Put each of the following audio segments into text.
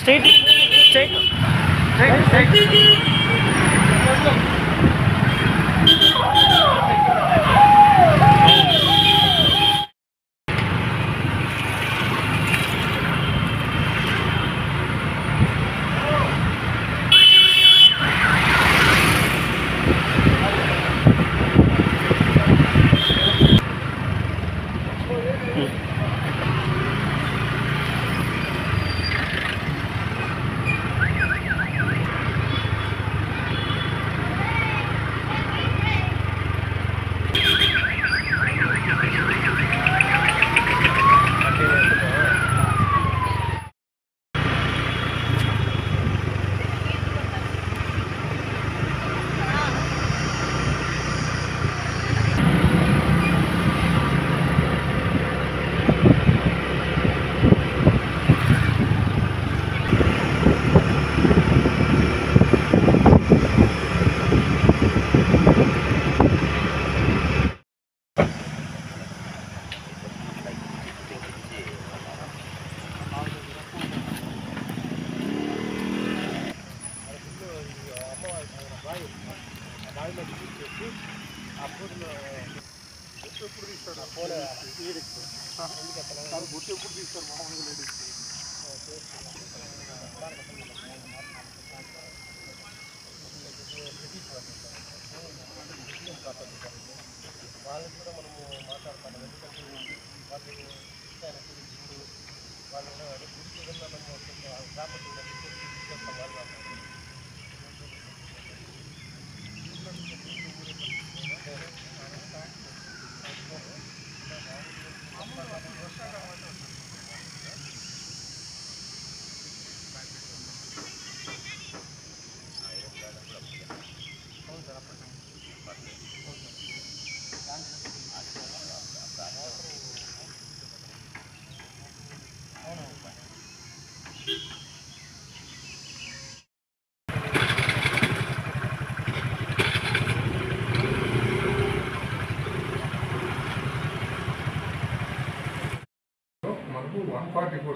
Straight.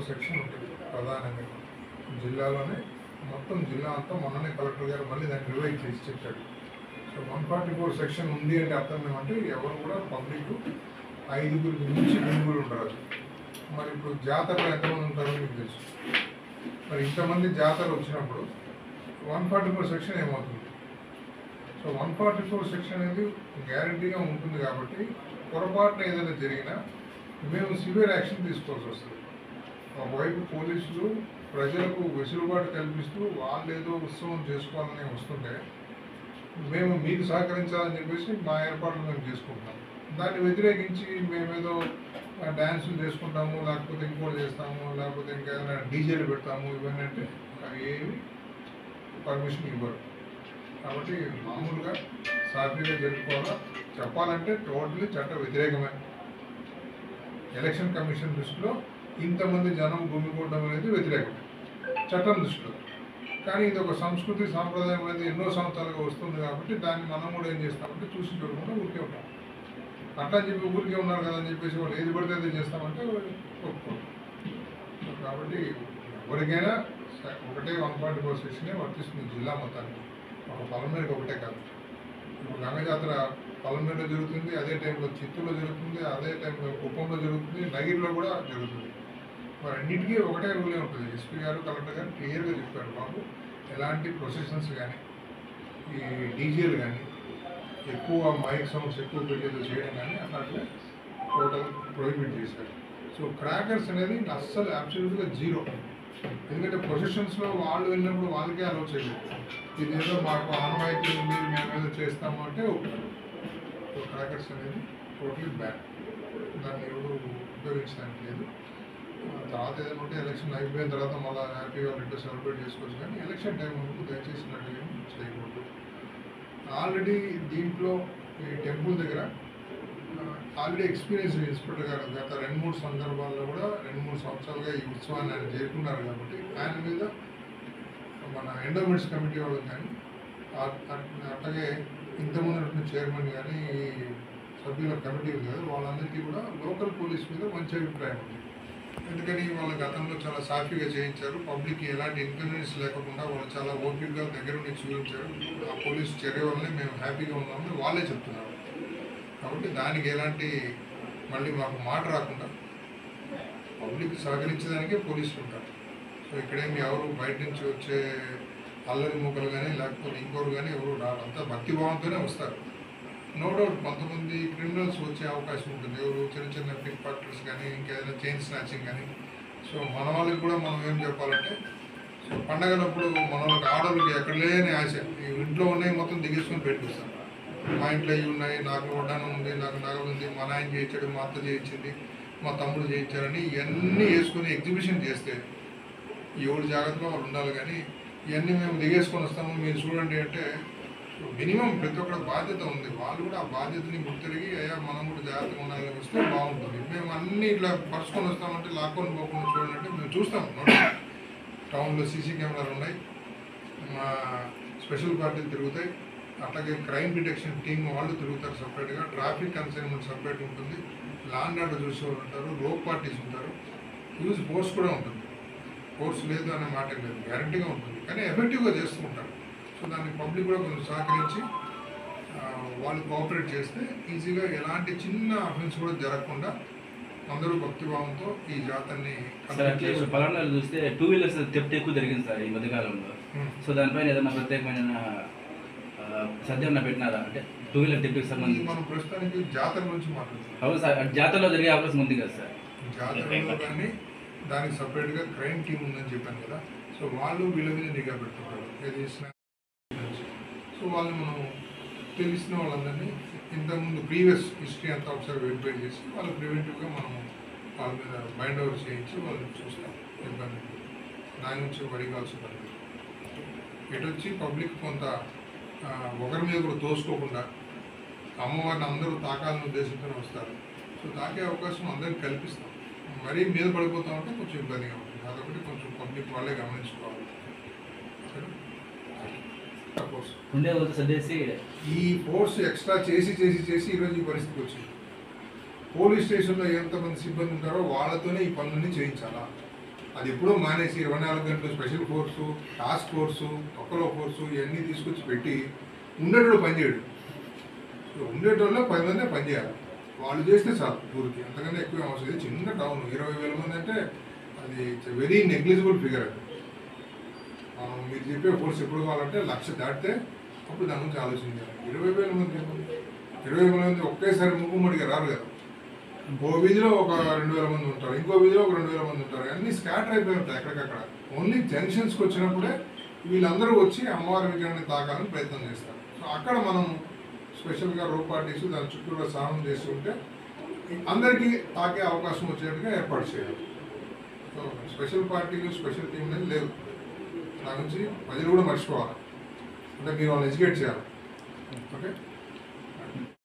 Section ఉంటుంది ప్రధానంగా జిల్లాలోనే, మొత్తం జిల్లా అంతా. మొన్ననే కలెక్టర్ గారు మళ్ళీ దాన్ని రివైజ్ చేసి చెప్పాడు. సో 144 సెక్షన్ ఉంది అంటే అర్థం ఏమంటే ఎవరు కూడా పబ్లిక్ 5గురికి మించి గుంపులు ఉంటారు. మరి ఇప్పుడు జాతరలు ఎంతమంది ఉంటారో మీకు తెలుసు. మరి ఇంతమంది జాతరలు వచ్చినప్పుడు 144 సెక్షన్ ఏమవుతుంది? సో 144 సెక్షన్ అనేది గ్యారంటీగా ఉంటుంది కాబట్టి పొరపాటున ఏదైనా జరిగినా మేము సివియర్ యాక్షన్ తీసుకోవాల్సి వస్తుంది. ఒకవైపు పోలీసులు ప్రజలకు వెసులుబాటు కల్పిస్తూ వాళ్ళు ఏదో ఉత్సవం చేసుకోవాలని వస్తుంటే మేము మీకు సహకరించాలని చెప్పేసి మా ఏర్పాట్లు మేము చేసుకుంటాం. దాన్ని వ్యతిరేకించి మేమేదో డ్యాన్సులు చేసుకుంటాము, లేకపోతే ఇంకోటి చేస్తాము, లేకపోతే ఇంకేదైనా డీజేలు పెడతాము, ఇవన్నీ అంటే అవి ఏమి పర్మిషన్ ఇవ్వరు. కాబట్టి మామూలుగా సాఫీగా జరుపుకోవాలా. చెప్పాలంటే టోటలీ చట్ట వ్యతిరేకమే. ఎలక్షన్ కమిషన్ దృష్టిలో ఇంతమంది జనం గుమిగూడడం అనేది వ్యతిరేకమే చట్టం దృష్టిలో. కానీ ఇది ఒక సంస్కృతి సాంప్రదాయం అనేది ఎన్నో సంవత్సరాలుగా వస్తుంది కాబట్టి దాన్ని మనం కూడా ఏం చేస్తామంటే చూసి చూడకుండా ఊరికే ఉంటాం. అట్లా అని చెప్పి ఊరికే ఉన్నారు కదా అని చెప్పేసి వాళ్ళు ఏది పడితే అది చేస్తామంటే ఒప్పుకోరు. కాబట్టి ఎవరికైనా ఒకటే 144 సెక్షనే వర్తిస్తుంది జిల్లా మొత్తానికి. ఒక పలమనేరుకి ఒకటే కాదు. ఇప్పుడు గంగ జాతర పలమనేరులో జరుగుతుంది, అదే టైంలో చిత్తూరులో జరుగుతుంది, అదే టైంలో కుప్పంలో జరుగుతుంది, నగిరిలో కూడా జరుగుతుంది. మరి అన్నిటికీ ఒకటే రూలే ఉంటుంది. ఎస్పీ గారు కలెక్టర్ గారు క్లియర్గా చెప్పారు, బాబు ఎలాంటి ప్రొసెషన్స్ కానీ ఈ డీజేలు కానీ ఎక్కువ మైక్ సౌండ్స్ ఎక్కువ పెట్టేది చేయడం కానీ అట్లాంటివి టోటల్ ప్రొహిబిట్ చేశారు. సో క్రాకర్స్ అనేది అస్సలు అబ్సల్యూట్గా జీరో. ఎందుకంటే ప్రొసెషన్స్లో వాళ్ళు వెళ్ళినప్పుడు వాళ్ళకే అలౌ చేయలేదు. ఇదేదో మాకు ఆనవాయితీ ఉంది మేమేదో చేస్తాము అంటే ఒప్పుకోరు. సో క్రాకర్స్ అనేది టోటలీ బ్యాడ్. దాన్ని ఎవరు ఉపయోగించడానికి లేదు. తర్వాత ఏదైనా ఉంటే ఎలక్షన్ అయిపోయిన తర్వాత మళ్ళీ హ్యాపీగా రెండు సెలబ్రేట్ చేసుకోవచ్చు, కానీ ఎలక్షన్ టైం వరకు దయచేసి నటుగా చేయకూడదు. ఆల్రెడీ దీంట్లో ఈ టెంపుల్ దగ్గర ఆల్రెడీ ఎక్స్పీరియన్స్ ఇన్స్పెక్టర్ గారు గత 2-3 సందర్భాల్లో కూడా 2-3 సంవత్సరాలుగా ఈ ఉత్సవాన్ని ఆయన చేరుకున్నారు కాబట్టి ఆయన మీద మన ఎండోమెంట్స్ కమిటీ వాళ్ళు కానీ అట్లాగే ఇంతకుముందు చైర్మన్ కానీ ఈ సభ్యుల కమిటీ ఉంది కదా వాళ్ళందరికీ కూడా లోకల్ పోలీస్ మీద మంచి అభిప్రాయం ఉంది. ఎందుకని వాళ్ళ గతంలో చాలా సాఫీగా చేయించారు, పబ్లిక్కి ఎలాంటి ఇన్కన్వీనియన్స్ లేకుండా వాళ్ళు చాలా ఓపికగా దగ్గర నుండి చూపించారు. ఆ పోలీసు చర్య వల్లనే మేము హ్యాపీగా ఉన్నామని వాళ్ళే చెప్తున్నారు. కాబట్టి దానికి ఎలాంటి మళ్ళీ మాకు మాట రాకుండా పబ్లిక్ సహకరించడానికే పోలీసులు ఉంటారు. సో ఇక్కడేమి ఎవరు బయట నుంచి వచ్చే అల్లరి మూకలు కానీ లేకపోతే ఇంకోరు కానీ ఎవరు రారు, అంతా భక్తిభావంతోనే వస్తారు. నో డౌట్ కొంతమంది క్రిమినల్స్ వచ్చే అవకాశం ఉంటుంది, ఎవరు చిన్న చిన్న పిక్ పార్టర్స్ కానీ ఇంకేదైనా చైన్ స్నాచింగ్ కానీ. సో మన వాళ్ళకి కూడా మనం ఏం చెప్పాలంటే, సో పండగలప్పుడు మన వాళ్ళకి ఆడవాళ్ళకి ఎక్కడ లేని ఆశ, ఇంట్లో ఉన్నాయి మొత్తం దిగేసుకొని పెట్టుకొస్తారు. మా ఇంట్లో ఇవి ఉన్నాయి, నాకు వడ్డానం ఉంది, నాకు నగలు ఉంది, మా నాయన చేయించాడు, మా అత్త చేయించింది, మా తమ్ముడు చేయించారని ఇవన్నీ వేసుకొని ఎగ్జిబిషన్ చేస్తే ఎవరు జాగ్రత్తగా వాళ్ళు ఉండాలి. కానీ ఇవన్నీ మేము దిగేసుకొని వస్తాము మీరు చూడండి అంటే మినిమం ప్రతి ఒక్కరి బాధ్యత ఉంది. వాళ్ళు కూడా ఆ బాధ్యతని గుర్తిరిగి అయ్యా మనం కూడా జాగ్రత్తగా ఉండాలని వస్తే బాగుంటుంది. మేము అన్నీ ఇట్లా పరుచుకొని వస్తామంటే లాక్కొని పోకుండా చూడండి మేము చూస్తాం. టౌన్లో సీసీ కెమెరాలు ఉన్నాయి, మా స్పెషల్ పార్టీలు తిరుగుతాయి, అట్లాగే క్రైమ్ డిటెక్షన్ టీమ్ వాళ్ళు తిరుగుతారు సపరేట్గా, ట్రాఫిక్ కన్సైన్మెంట్ సపరేట్ ఉంటుంది, లా అండ్ ఆర్డర్ చూసే వాళ్ళు ఉంటారు, రోప్ పార్టీస్ ఉంటారు, యూజ్ ఫోర్స్ కూడా ఉంటుంది. ఫోర్స్ లేదు అనే మాట లేదు, గ్యారంటీగా ఉంటుంది, కానీ ఎఫెక్టివ్గా చేస్తూ ఉంటారు. సో దానికి పబ్లిక్ కూడా కొంచెం సహకరించి వాళ్ళు కోఆపరేట్ చేస్తే ఈజీగా ఎలాంటి చిన్న అఫెన్స్ కూడా జరగకుండా అందరూ భక్తిభావంతో ఈ జాతరని పలానాలు చూస్తే 2 వీలర్స్ థెఫ్ట్ ఎక్కువ జరిగింది సార్ ఈ మధ్యకాలంలో. సో దానిపైన ఏదైనా ప్రత్యేకమైన సద్యం పెట్టినారా అంటే 2 వీలర్ థెఫ్ట్కి సంబంధించి? మనం ప్రస్తుతానికి జాతర నుంచి మాట్లాడుతున్నాం. అవును సార్, జాతరలో జరిగే అవకాశం ఉంది కదా సార్. జాతరలో కానీ దానికి సపరేట్గా క్రైమ్ టీమ్ ఉందని చెప్పాను కదా, సో వాళ్ళు వీళ్ళ మీద నిఘా పెడుతుంటారు ఏది చేసినా. సో వాళ్ళు మనం తెలిసిన వాళ్ళందరినీ ఇంతకుముందు ప్రీవియస్ హిస్టరీ అంతా ఒకసారి వెరిఫై చేసి వాళ్ళు ప్రివెంటివ్గా మనం వాళ్ళ మీద మైండ్ ఓవర్ చేయించి వాళ్ళని చూస్తాం. ఇబ్బంది దాని నుంచి వడిగాల్సి పడుతుంది. ఇటు వచ్చి పబ్లిక్ కొంత ఒకరి మీద కూడా తోసుకోకుండా అమ్మవారిని అందరూ తాకాలని ఉద్దేశంతోనే వస్తారు. సో తాకే అవకాశం అందరికీ కల్పిస్తాం. మరీ మీద పడిపోతామంటే కొంచెం ఇబ్బందిగా ఉంటుంది. అదొకటి కొంచెం పబ్లిక్ వాళ్ళే గమనించుకోవాలి. ఈ ఫోర్స్ ఎక్స్ట్రా చేసి ఈరోజు ఈ పరిస్థితికి వచ్చింది. పోలీస్ స్టేషన్లో ఎంతమంది సిబ్బంది ఉంటారో వాళ్ళతోనే ఈ పనులన్నీ చేయించాలా. అది ఎప్పుడో మానేసి 24 గంటలు స్పెషల్ ఫోర్సు, టాస్క్ ఫోర్సు, ఒక్కలో ఫోర్సు ఇవన్నీ తీసుకొచ్చి పెట్టి ఉండేటోడు పనిచేయడు. సో ఉండేటోళ్ళలో 10 మందే పనిచేయాలి. వాళ్ళు చేస్తే చాలు ఊరికి, అంతకన్నా ఎక్కువ అవసరం. ఇది చిన్న టౌన్, 20,000 మంది అంటే అది వెరీ నెగ్లిజిబుల్ ఫిగర్ అది. మనం మీరు చెప్పే ఫోర్స్ ఎప్పుడు కావాలంటే 1,00,000 దాటితే అప్పుడు దాని గురించి ఆలోచించాలి. 20,000 మంది 20,000 మంది ఒకేసారి ముక్కుమ్మడిగా రారు కదా. ఓ వీధిలో ఒక 2,000 మంది ఉంటారు, ఇంకో వీధిలో ఒక 2,000 మంది ఉంటారు, అన్నీ స్కాటర్ అయిపోయి ఉంటాయి ఎక్కడికక్కడ. ఓన్లీ జంక్షన్స్కి వచ్చినప్పుడే వీళ్ళందరూ వచ్చి అమ్మవారి విగ్రహాన్ని తాకాలని ప్రయత్నం చేస్తారు. సో అక్కడ మనం స్పెషల్గా రోప్ పార్టీస్ దాని చుట్టూరా స్నానం చేస్తూ ఉంటే అందరికీ తాకే అవకాశం వచ్చేట్టుగా ఏర్పాటు చేయాలి. సో స్పెషల్ పార్టీలు, స్పెషల్ టీం అనేది లేదు. దాని నుంచి ప్రజలు కూడా మర్చిపోవాలి, అంటే మీరు వాళ్ళని ఎడ్యుకేట్ చేయాలి. ఓకే.